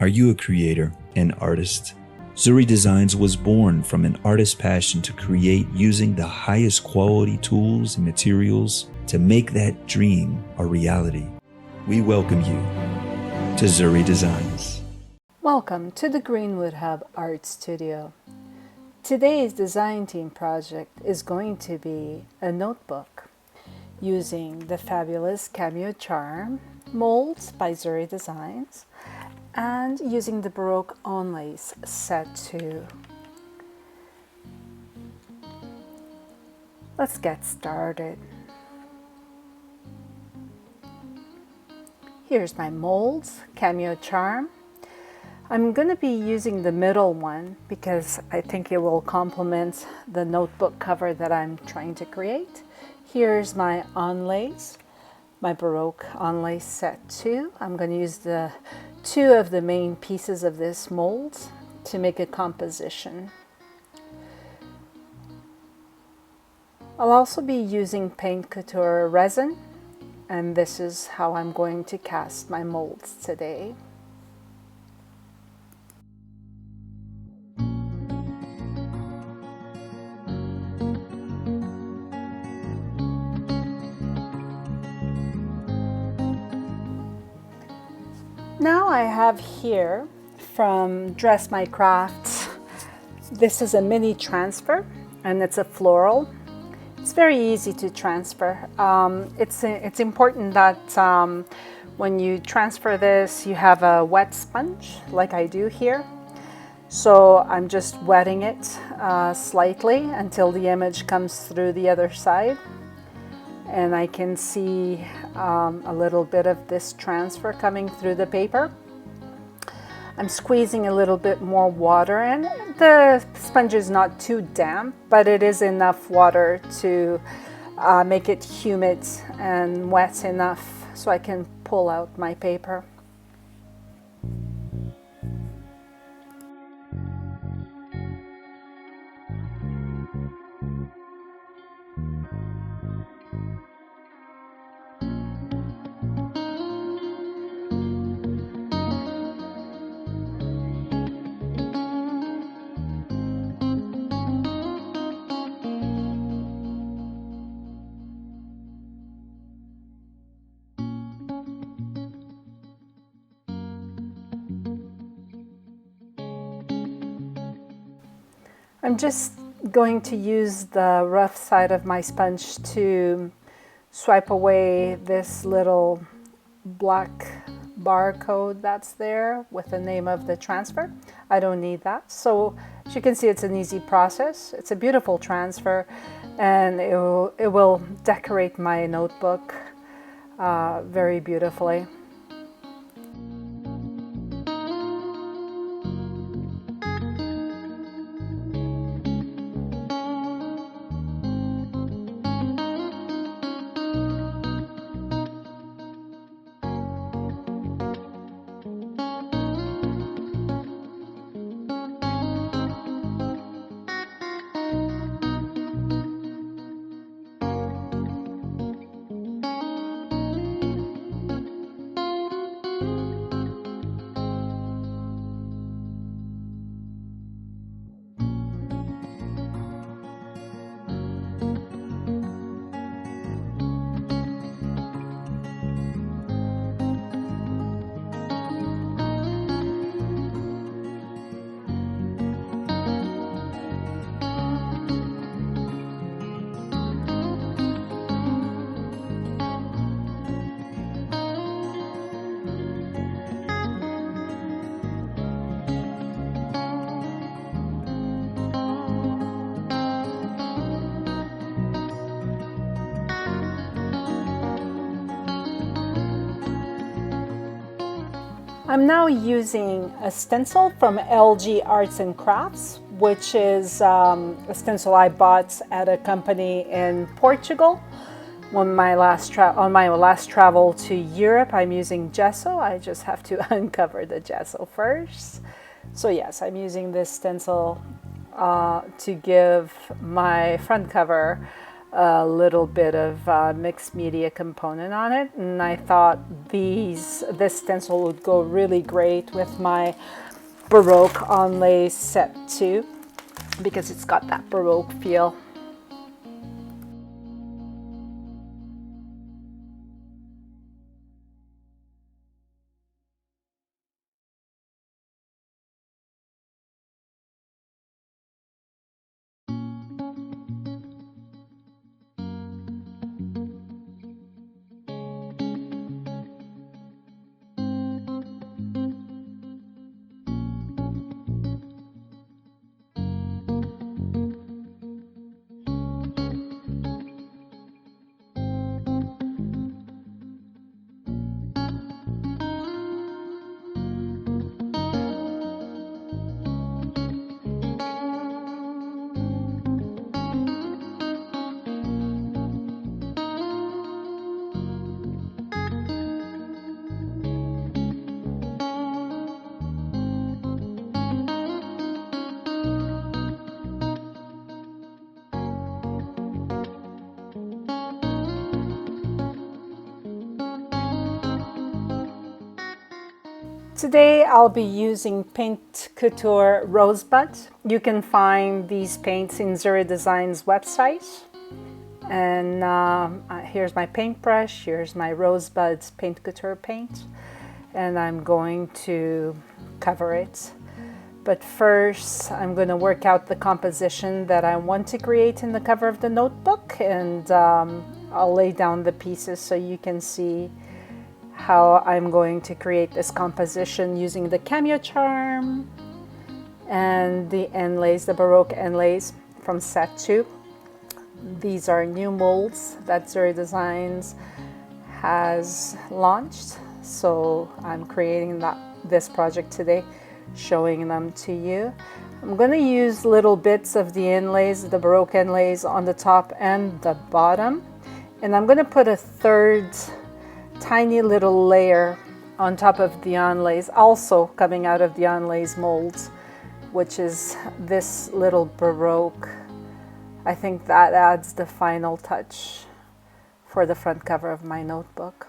Are you a creator, an artist? Zuri Designs was born from an artist's passion to create using the highest quality tools and materials to make that dream a reality. We welcome you to Zuri Designs. Welcome to the Greenwood Hub Art Studio. Today's design team project is going to be a notebook using the fabulous Cameo charm molds by Zuri Designs and using the Baroque onlays set 2. Let's get started. Here's my molds, Cameo charm. I'm going to be using the middle one because I think it will complement the notebook cover that I'm trying to create. Here's my onlays, my Baroque onlay set 2. I'm going to use the 2 of the main pieces of this mold to make a composition. I'll also be using Paint Couture resin, and this is how I'm going to cast my molds today. Now I have here from Dress My Crafts, this is a mini transfer and it's a floral. It's very easy to transfer. It's important that when you transfer this you have a wet sponge like I do here. So I'm just wetting it slightly until the image comes through the other side. And I can see a little bit of this transfer coming through the paper. I'm squeezing a little bit more water in. The sponge is not too damp, but it is enough water to make it humid and wet enough so I can pull out my paper. I'm just going to use the rough side of my sponge to swipe away this little black barcode that's there with the name of the transfer. I don't need that. So as you can see, it's an easy process. It's a beautiful transfer and it will decorate my notebook very beautifully. I'm now using a stencil from LG Arts and Crafts, which is a stencil I bought at a company in Portugal. On my last travel to Europe, I'm using gesso. I just have to uncover the gesso first. So yes, I'm using this stencil to give my front cover a little bit of mixed media component on it, and I thought this stencil would go really great with my Baroque onlay set 2 because it's got that Baroque feel. Today I'll be using Paint Couture Rosebud. You can find these paints in Zuri Designs website. And here's my paintbrush, here's my Rosebud Paint Couture paint. And I'm going to cover it. But first I'm going to work out the composition that I want to create in the cover of the notebook. And I'll lay down the pieces so you can see how I'm going to create this composition using the Cameo charm and the inlays, the Baroque inlays from set 2. These are new molds that Zuri Designs has launched, so I'm creating this project today, showing them to you. I'm going to use little bits of the inlays, the Baroque inlays on the top and the bottom, and I'm going to put a third tiny little layer on top of the onlays, also coming out of the onlays molds, which is this little Baroque. I think that adds the final touch for the front cover of my notebook.